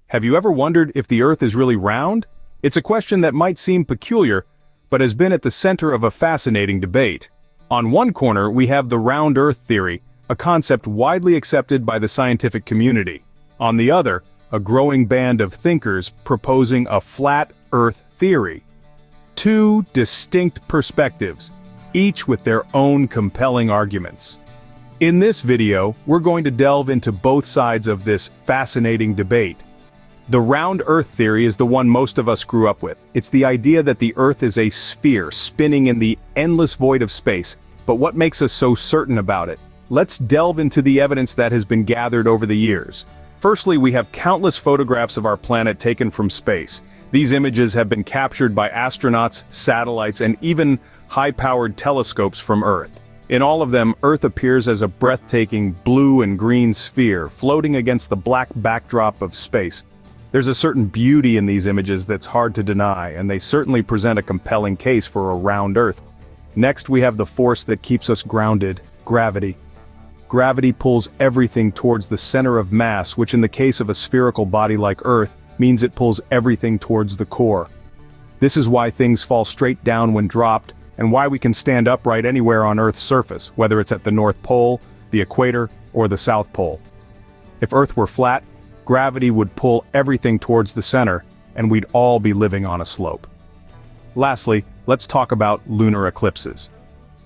Have you ever wondered if the Earth is really round? It's a question that might seem peculiar, but has been at the center of a fascinating debate. On one corner, we have the round Earth theory, a concept widely accepted by the scientific community. On the other, a growing band of thinkers proposing a flat Earth theory. Two distinct perspectives, each with their own compelling arguments. In this video, we're going to delve into both sides of this fascinating debate. The round Earth theory is the one most of us grew up with. It's the idea that the Earth is a sphere spinning in the endless void of space. But what makes us so certain about it? Let's delve into the evidence that has been gathered over the years. Firstly, we have countless photographs of our planet taken from space. These images have been captured by astronauts, satellites, and even high-powered telescopes from Earth. In all of them, Earth appears as a breathtaking blue and green sphere floating against the black backdrop of space. There's a certain beauty in these images that's hard to deny, and they certainly present a compelling case for a round Earth. Next, we have the force that keeps us grounded, gravity. Gravity pulls everything towards the center of mass, which in the case of a spherical body like Earth, means it pulls everything towards the core. This is why things fall straight down when dropped, and why we can stand upright anywhere on Earth's surface, whether it's at the North Pole, the equator, or the South Pole. If Earth were flat, gravity would pull everything towards the center, and we'd all be living on a slope. Lastly, let's talk about lunar eclipses.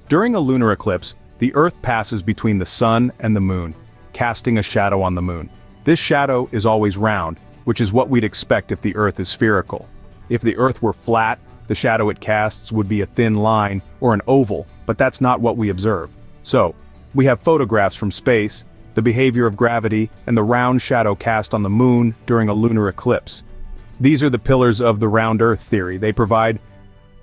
During a lunar eclipse, the Earth passes between the sun and the moon, casting a shadow on the moon. This shadow is always round, which is what we'd expect if the Earth is spherical. If the Earth were flat, the shadow it casts would be a thin line or an oval, but that's not what we observe. So, we have photographs from space, the behavior of gravity, and the round shadow cast on the moon during a lunar eclipse. These are the pillars of the round Earth theory. They provide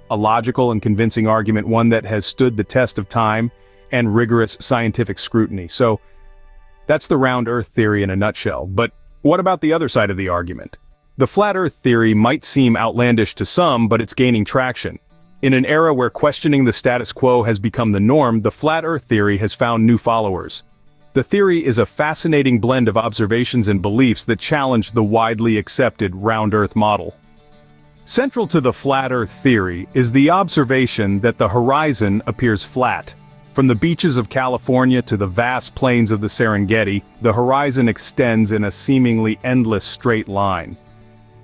a logical and convincing argument, one that has stood the test of time and rigorous scientific scrutiny. So, that's the round Earth theory in a nutshell. But what about the other side of the argument? The flat Earth theory might seem outlandish to some, but it's gaining traction. In an era where questioning the status quo has become the norm, the flat Earth theory has found new followers. The theory is a fascinating blend of observations and beliefs that challenge the widely accepted round Earth model. Central to the flat Earth theory is the observation that the horizon appears flat. From the beaches of California to the vast plains of the Serengeti, the horizon extends in a seemingly endless straight line.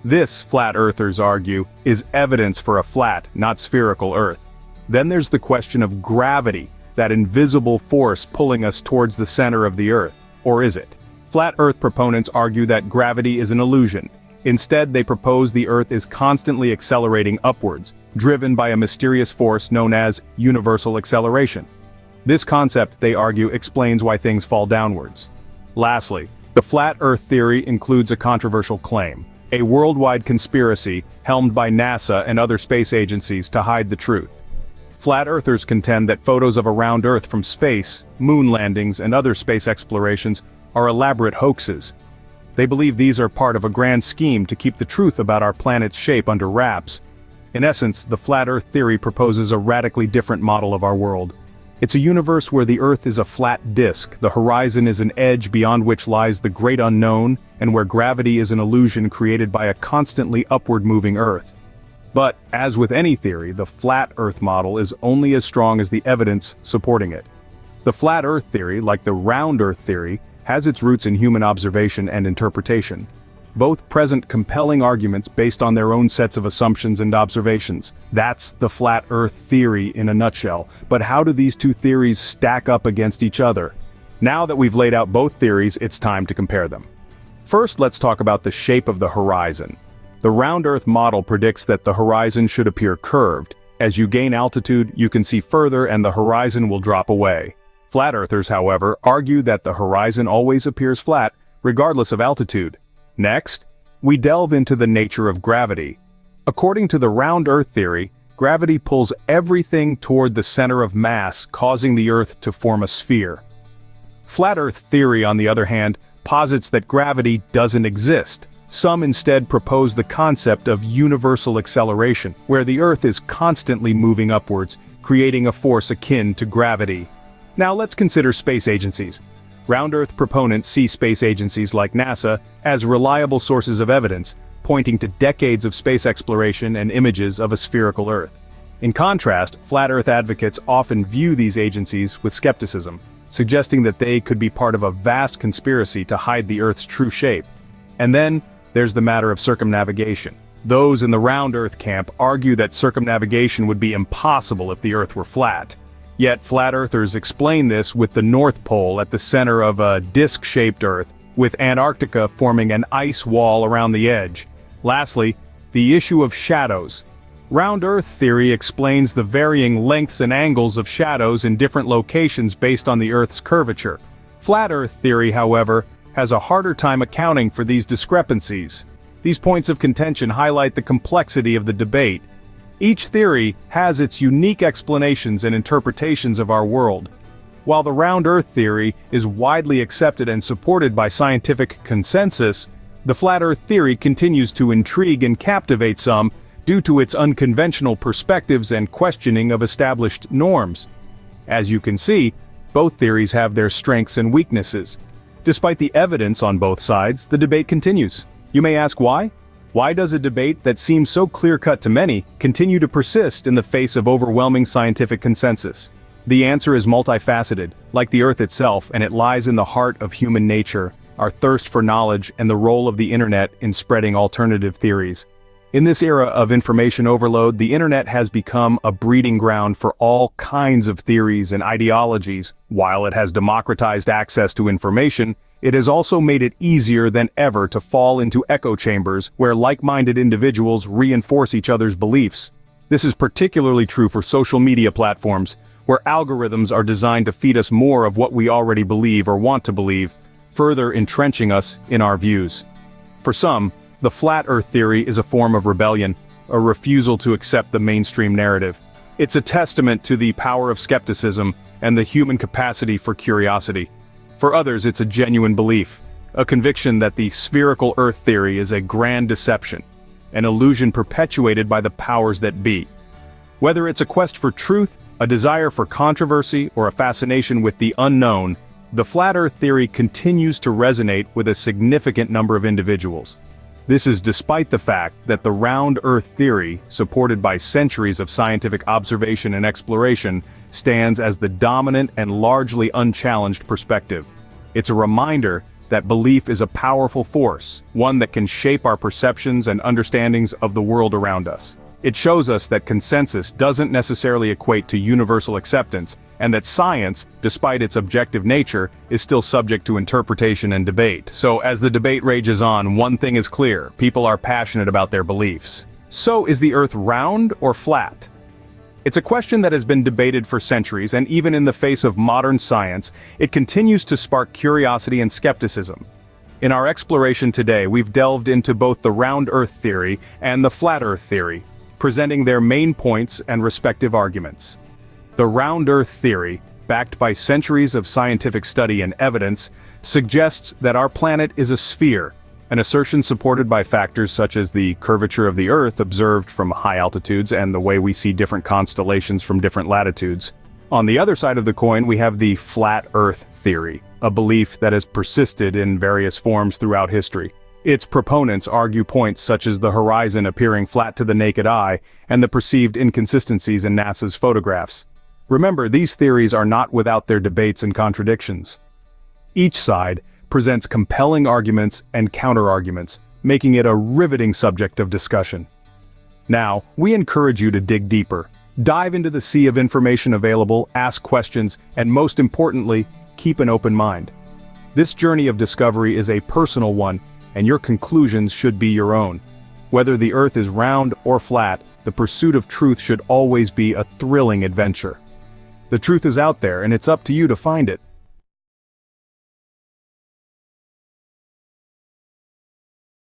This, flat earthers argue, is evidence for a flat, not spherical Earth. Then there's the question of gravity, that invisible force pulling us towards the center of the Earth. Or is it? Flat Earth proponents argue that gravity is an illusion. Instead, they propose the Earth is constantly accelerating upwards, driven by a mysterious force known as universal acceleration. This concept, they argue, explains why things fall downwards. Lastly, the flat Earth theory includes a controversial claim, a worldwide conspiracy helmed by NASA and other space agencies to hide the truth. Flat Earthers contend that photos of a round Earth from space, moon landings, and other space explorations are elaborate hoaxes. They believe these are part of a grand scheme to keep the truth about our planet's shape under wraps. In essence, the flat Earth theory proposes a radically different model of our world. It's a universe where the Earth is a flat disk, the horizon is an edge beyond which lies the great unknown, and where gravity is an illusion created by a constantly upward-moving Earth. But, as with any theory, the flat Earth model is only as strong as the evidence supporting it. The flat Earth theory, like the round Earth theory, has its roots in human observation and interpretation. Both present compelling arguments based on their own sets of assumptions and observations. That's the flat Earth theory in a nutshell. But how do these two theories stack up against each other? Now that we've laid out both theories, it's time to compare them. First, let's talk about the shape of the horizon. The round Earth model predicts that the horizon should appear curved. As you gain altitude, you can see further and the horizon will drop away. Flat Earthers, however, argue that the horizon always appears flat, regardless of altitude. Next, we delve into the nature of gravity. According to the round Earth theory, gravity pulls everything toward the center of mass, causing the Earth to form a sphere. Flat Earth theory, on the other hand, posits that gravity doesn't exist. Some instead propose the concept of universal acceleration, where the Earth is constantly moving upwards, creating a force akin to gravity. Now let's consider space agencies. Round Earth proponents see space agencies like NASA as reliable sources of evidence, pointing to decades of space exploration and images of a spherical Earth. In contrast, Flat Earth advocates often view these agencies with skepticism, suggesting that they could be part of a vast conspiracy to hide the Earth's true shape. And then, there's the matter of circumnavigation. Those in the Round Earth camp argue that circumnavigation would be impossible if the Earth were flat. Yet Flat Earthers explain this with the North Pole at the center of a disc-shaped Earth, with Antarctica forming an ice wall around the edge. Lastly, the issue of shadows. Round Earth theory explains the varying lengths and angles of shadows in different locations based on the Earth's curvature. Flat Earth theory, however, has a harder time accounting for these discrepancies. These points of contention highlight the complexity of the debate. Each theory has its unique explanations and interpretations of our world. While the Round Earth theory is widely accepted and supported by scientific consensus, the Flat Earth theory continues to intrigue and captivate some due to its unconventional perspectives and questioning of established norms. As you can see, both theories have their strengths and weaknesses. Despite the evidence on both sides, the debate continues. You may ask why? Why does a debate that seems so clear-cut to many continue to persist in the face of overwhelming scientific consensus? The answer is multifaceted, like the Earth itself, and it lies in the heart of human nature, our thirst for knowledge and the role of the internet in spreading alternative theories. In this era of information overload, the internet has become a breeding ground for all kinds of theories and ideologies. While it has democratized access to information, it has also made it easier than ever to fall into echo chambers where like-minded individuals reinforce each other's beliefs. This is particularly true for social media platforms, where algorithms are designed to feed us more of what we already believe or want to believe, further entrenching us in our views. For some, the Flat Earth theory is a form of rebellion, a refusal to accept the mainstream narrative. It's a testament to the power of skepticism and the human capacity for curiosity. For others, it's a genuine belief, a conviction that the spherical Earth theory is a grand deception, an illusion perpetuated by the powers that be. Whether it's a quest for truth, a desire for controversy, or a fascination with the unknown, the Flat Earth theory continues to resonate with a significant number of individuals. This is despite the fact that the Round Earth theory, supported by centuries of scientific observation and exploration, stands as the dominant and largely unchallenged perspective. It's a reminder that belief is a powerful force, one that can shape our perceptions and understandings of the world around us. It shows us that consensus doesn't necessarily equate to universal acceptance, and that science, despite its objective nature, is still subject to interpretation and debate. So as the debate rages on, one thing is clear: people are passionate about their beliefs. So is the Earth round or flat? It's a question that has been debated for centuries, and even in the face of modern science, it continues to spark curiosity and skepticism. In our exploration today, we've delved into both the Round Earth theory and the Flat Earth theory, presenting their main points and respective arguments. The Round Earth theory, backed by centuries of scientific study and evidence, suggests that our planet is a sphere, an assertion supported by factors such as the curvature of the Earth observed from high altitudes and the way we see different constellations from different latitudes. On the other side of the coin, we have the Flat Earth theory, a belief that has persisted in various forms throughout history. Its proponents argue points such as the horizon appearing flat to the naked eye and the perceived inconsistencies in NASA's photographs. Remember, these theories are not without their debates and contradictions. Each side presents compelling arguments and counter-arguments, making it a riveting subject of discussion. Now, we encourage you to dig deeper. Dive into the sea of information available, ask questions, and most importantly, keep an open mind. This journey of discovery is a personal one, and your conclusions should be your own. Whether the Earth is round or flat, the pursuit of truth should always be a thrilling adventure. The truth is out there, and it's up to you to find it.